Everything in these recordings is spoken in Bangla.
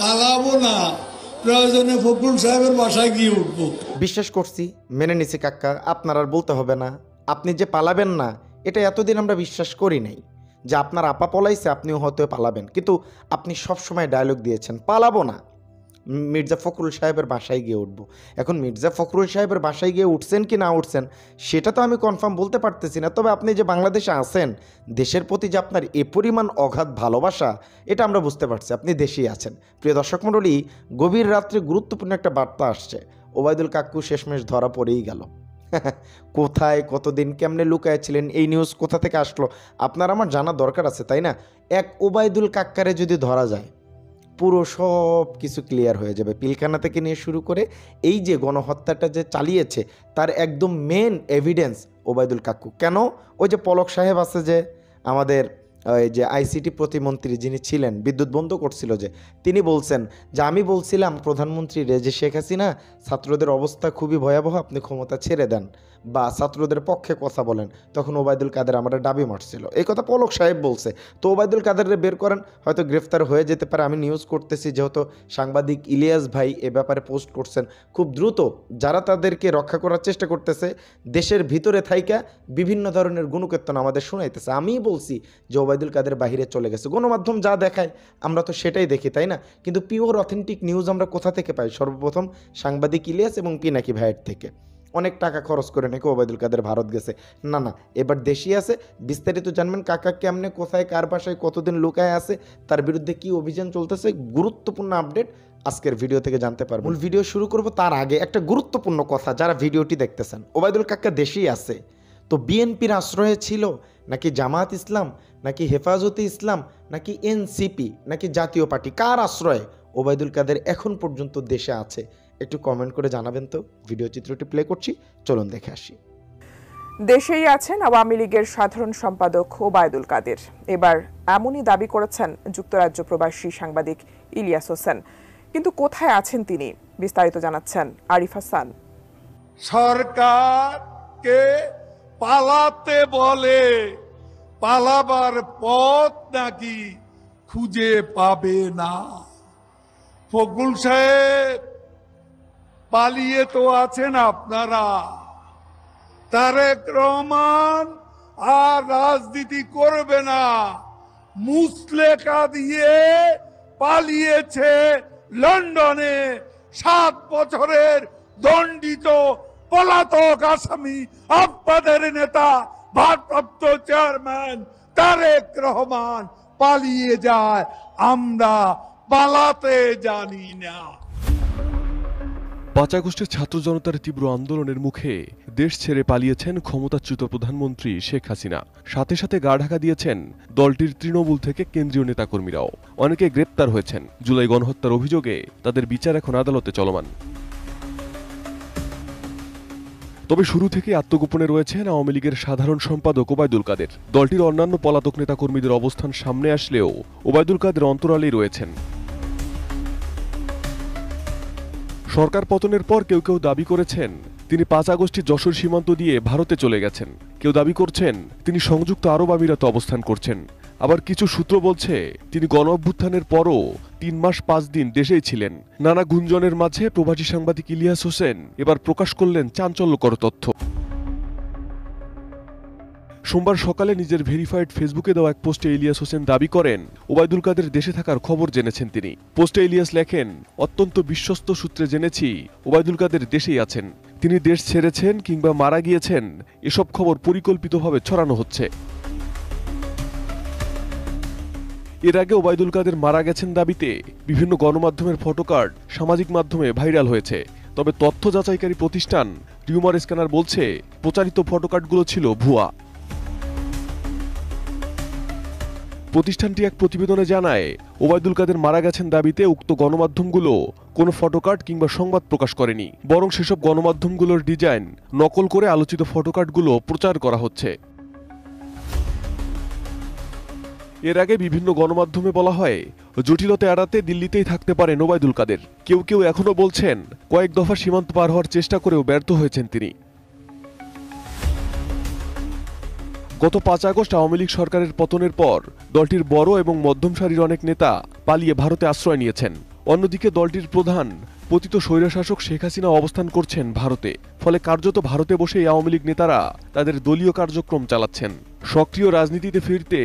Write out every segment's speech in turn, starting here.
পালাবো না, প্রয়োজনে ফখরুল সাহেবের বাসায় গিয়ে উঠবো। বিশ্বাস করছি, মেনে নিছি কাকা, আপনার আর বলতে হবে না। আপনি যে পালাবেন না এটা এতদিন আমরা বিশ্বাস করি নাই, যে আপনার আপা পলাইছে আপনিও হয়তো পালাবেন, কিন্তু আপনি সবসময় ডায়লগ দিয়েছেন পালাবো না, মির্জা ফখরুল সাহেবের বাসায় গিয়ে উঠবো। এখন মির্জা ফখরুল সাহেবের বাসায় গিয়ে উঠছেন কি না উঠছেন সেটা তো আমি কনফার্ম বলতে পারতেছি না, তবে আপনি যে বাংলাদেশে আছেন, দেশের প্রতি যে আপনার এ পরিমাণ অগাধ ভালোবাসা এটা আমরা বুঝতে পারছি, আপনি দেশেই আছেন। প্রিয় দর্শক মণ্ডলী, গভীর রাত্রে গুরুত্বপূর্ণ একটা বার্তা আসছে, ওবায়দুল কাকু শেষমেশ ধরা পড়েই গেল। কোথায় কতদিন কেমনে লুকায়েছিলেন, এই নিউজ কোথা থেকে আসলো আপনার আমার জানা দরকার আছে, তাই না? এক ওবায়দুল কাক্কারে যদি ধরা যায় পুরো সব কিছু ক্লিয়ার হয়ে যাবে। পিলখানা থেকে নিয়ে শুরু করে এই যে গণহত্যাটা যে চালিয়েছে তার একদম মেন এভিডেন্স ওবায়দুল কাকু। কেন? ওই যে পলক সাহেব আছে যে আমাদের ওই যে আইসিটি প্রতিমন্ত্রী যিনি ছিলেন, বিদ্যুৎ বন্ধ করছিল, যে তিনি বলছেন যে আমি বলছিলাম প্রধানমন্ত্রী যে শেখ হাসিনা ছাত্রদের অবস্থা খুবই ভয়াবহ, আপনি ক্ষমতা ছেড়ে দেন বা ছাত্রদের পক্ষে কথা বলেন, তখন ওবায়দুল কাদের আমরা ডাবি মারছিল, এই কথা পলক সাহেব বলছে। তো ওবায়দুল কাদেরকে বের করেন, হয়তো গ্রেফতার হয়ে যেতে পারে। আমি নিউজ করতেছি যেহেতু সাংবাদিক ইলিয়াস ভাই এ ব্যাপারে পোস্ট করছেন, খুব দ্রুত যারা তাদেরকে রক্ষা করার চেষ্টা করতেছে দেশের ভিতরে থাইকা বিভিন্ন ধরনের গুণকীর্তন আমাদের শোনাইতেছে। আমিই বলছি যে ওবায়দুল কাদের বাহিরে চলে গেছে, গণমাধ্যম যা দেখায় আমরা তো সেটাই দেখি, তাই না? কিন্তু পিওর অথেন্টিক নিউজ আমরা কোথা থেকে পাই? সর্বপ্রথম সাংবাদিক ইলিয়াস এবং পিনাকি ভাইয়ের থেকে। অনেক টাকা খরচ করে নাকি ওবায়দুল কাদের ভারত গেছে, না না, এবার দেশই আছে। বিস্তারিত জানবেন কাকা কেমনে, কোথায়, কার বাসায় কতদিন লুকায় আছে, তার বিরুদ্ধে কি অভিযান চলতেছে, গুরুত্বপূর্ণ আপডেট আজকের ভিডিও থেকে জানতে পারবো। মূল ভিডিও শুরু করব তার আগে একটা গুরুত্বপূর্ণ কথা, যারা ভিডিওটি দেখতেছেন, ওবায়দুল কাকা দেশেই আছে, তো বিএনপির আশ্রয়ে ছিল নাকি জামায়াত ইসলাম, নাকি হেফাজতে ইসলাম, নাকি এনসিপি, নাকি জাতীয় পার্টি, কার আশ্রয়ে ওবায়দুল কাদের এখন পর্যন্ত দেশে আছে? একটু কমেন্ট করে জানাবেন তো। ভিডিও চিত্রটি প্লে করছি, চলুন দেখে আসি। দেশেই আছেন আওয়ামী লীগের সাধারণ সম্পাদক ওবায়দুল কাদের। এবার এমনই দাবি করেছেন যুক্তরাজ্য প্রবাসী সাংবাদিক ইলিয়াস হোসেন। কিন্তু কোথায় আছেন তিনি, বিস্তারিত জানাচ্ছেন আরিফ হাসান। সরকারকে পালাতে বলে, পালাবার পথ নাকি খুঁজে পাবে না। ফখরুল সাহেব পালিয়ে তো আছেন আপনারা, তারেক রহমান আর রাজনীতি করবে না, মুসলেকা দিয়ে পালিয়েছে লন্ডনে। 7 বছরের দণ্ডিত পলাতক আসামি আপনাদের নেতা ভারপ্রাপ্ত চেয়ারম্যান তারেক রহমান পালিয়ে যায়, আমরা পালাতে জানি না। 5 আগস্টের ছাত্র জনতার তীব্র আন্দোলনের মুখে দেশ ছেড়ে পালিয়েছেন ক্ষমতাচ্যুত প্রধানমন্ত্রী শেখ হাসিনা। সাথে সাথে গা ঢাকা দিয়েছেন দলটির তৃণমূল থেকে কেন্দ্রীয় নেতাকর্মীরাও। অনেকে গ্রেপ্তার হয়েছেন। জুলাই গণহত্যার অভিযোগে তাদের বিচার এখন আদালতে চলমান। তবে শুরু থেকে আত্মগোপনে রয়েছেন আওয়ামী লীগের সাধারণ সম্পাদক ওবায়দুল কাদের। দলটির অন্যান্য পলাতক নেতাকর্মীদের অবস্থান সামনে আসলেও ওবায়দুল কাদের অন্তরালেই রয়েছেন। সরকার পতনের পর কেউ কেউ দাবি করেছেন তিনি 5 আগস্টে যশোর সীমান্ত দিয়ে ভারতে চলে গেছেন। কেউ দাবি করছেন তিনি সংযুক্ত আরব আমিরাতে অবস্থান করছেন। আবার কিছু সূত্র বলছে তিনি গণ অভ্যুত্থানের পরও 3 মাস 5 দিন দেশেই ছিলেন। নানা গুঞ্জনের মাঝে প্রবাসী সাংবাদিক ইলিয়াস হোসেন এবার প্রকাশ করলেন চাঞ্চল্যকর তথ্য। সোমবার সকালে নিজের ভেরিফাইড ফেসবুকে দেওয়া এক পোস্টে ইলিয়াস হোসেন দাবি করেন ওবায়দুল কাদের দেশে থাকার খবর জেনেছেন তিনি। পোস্টে ইলিয়াস লেখেন, অত্যন্ত বিশ্বস্ত সূত্রে জেনেছি ওবায়দুল কাদের দেশেই আছেন। তিনি দেশ ছেড়েছেন কিংবা মারা গিয়েছেন এসব খবর পরিকল্পিতভাবে ছড়ানো হচ্ছে। এর আগে ওবায়দুল কাদের মারা গেছেন দাবিতে বিভিন্ন গণমাধ্যমের ফটোকার্ড সামাজিক মাধ্যমে ভাইরাল হয়েছে। তবে তথ্য যাচাইকারী প্রতিষ্ঠান রিউমার স্ক্যানার বলছে প্রচারিত ফটোকার্ডগুলো ছিল ভুয়া। প্রতিষ্ঠানটি এক প্রতিবেদনে জানায় ওবায়দুল কাদের মারা গেছেন দাবিতে উক্ত গণমাধ্যমগুলো কোনো ফটোকার্ড কিংবা সংবাদ প্রকাশ করেনি, বরং সেসব গণমাধ্যমগুলোর ডিজাইন নকল করে আলোচিত ফটোকার্ডগুলো প্রচার করা হচ্ছে। এর আগে বিভিন্ন গণমাধ্যমে বলা হয় জটিলতা এড়াতে দিল্লিতেই থাকতে পারেন ওবায়দুল কাদের। কেউ কেউ এখনো বলছেন কয়েক দফা সীমান্ত পার হওয়ার চেষ্টা করেও ব্যর্থ হয়েছেন তিনি। গত 5 আগস্ট আওয়ামী লীগ সরকারের পতনের পর দলটির বড় এবং মধ্যম সারির অনেক নেতা পালিয়ে ভারতে আশ্রয় নিয়েছেন। অন্যদিকে দলটির প্রধান পতিত স্বৈরশাসক শেখ হাসিনা অবস্থান করছেন ভারতে, ফলে কার্যত ভারতে বসেই আওয়ামী লীগ নেতারা তাদের দলীয় কার্যক্রম চালাচ্ছেন। সক্রিয় রাজনীতিতে ফিরতে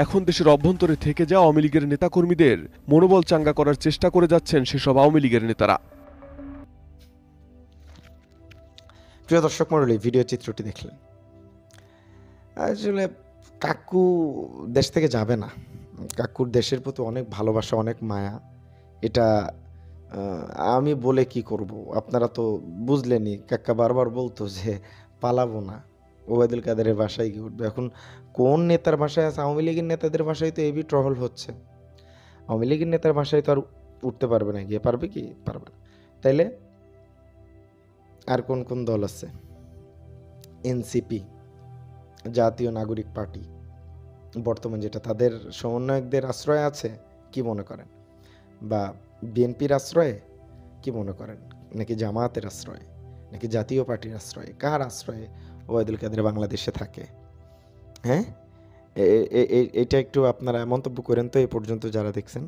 এখন দেশের অভ্যন্তরে থেকে যাওয়া আওয়ামী লীগের নেতাকর্মীদের মনোবল চাঙ্গা করার চেষ্টা করে যাচ্ছেন সেসব আওয়ামী লীগের নেতারা। প্রিয় দর্শক মণ্ডলী, ভিডিও চিত্রটি দেখলেন। আসলে কাকু দেশ থেকে যাবে না। কাকুর দেশের প্রতি অনেক ভালোবাসা, অনেক মায়া। এটা আমি বলে কি করব, আপনারা তো বুঝলেনই। কাকা বারবার বলতো যে পালাবো না, ওবায়দুল কাদেরের বাসায় গিয়ে উঠবে। এখন কোন নেতার বাসায় আছে? আওয়ামী লীগের নেতাদের বাসায় তো এবি টহল হচ্ছে। আওয়ামী লীগের নেতার বাসায় তো আর উঠতে পারবে না, গিয়ে পারবে কি? পারবে না। তাইলে আর কোন কোন দল আছে? এনসিপি, জাতীয় নাগরিক পার্টি, বর্তমান যেটা, তাদের সমন্বয়কদের আশ্রয় আছে কি মনে করেন? বা বিএনপির আশ্রয়ে কি মনে করেন? নাকি জামায়াতের আশ্রয়ে, নাকি জাতীয় পার্টির আশ্রয়ে? কার আশ্রয়ে ওবায়দুল কাদের বাংলাদেশে থাকে? হ্যাঁ, এটা একটু আপনারা মন্তব্য করেন তো এই পর্যন্ত যারা দেখছেন।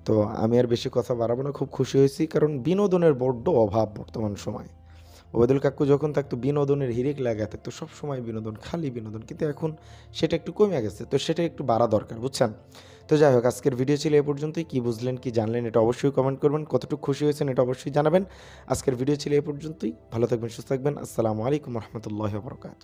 তো আমি আর বেশি কথা বাড়াবো না। খুব খুশি হয়েছি, কারণ বিনোদনের বড্ড অভাব বর্তমান সময়। ওবায়দুল কাকু যখন থাকতো বিনোদনের হিরিক লাগা থাকতো, সবসময় বিনোদন, খালি বিনোদন। কিন্তু এখন সেটা একটু কমে গেছে, তো সেটা একটু বাড়া দরকার, বুঝছেন? তো যাই হোক, আজকের ভিডিও ছিল এ পর্যন্তই। কি বুঝলেন, কি জানলেন, এটা অবশ্যই কমেন্ট করবেন। কতটুকু খুশি হয়েছেন এটা অবশ্যই জানাবেন। আজকের ভিডিও ছিল এ পর্যন্তই। ভালো থাকবেন, সুস্থ থাকবেন। আসসালামু আলাইকুম রহমতুল্লাহ বরকাত।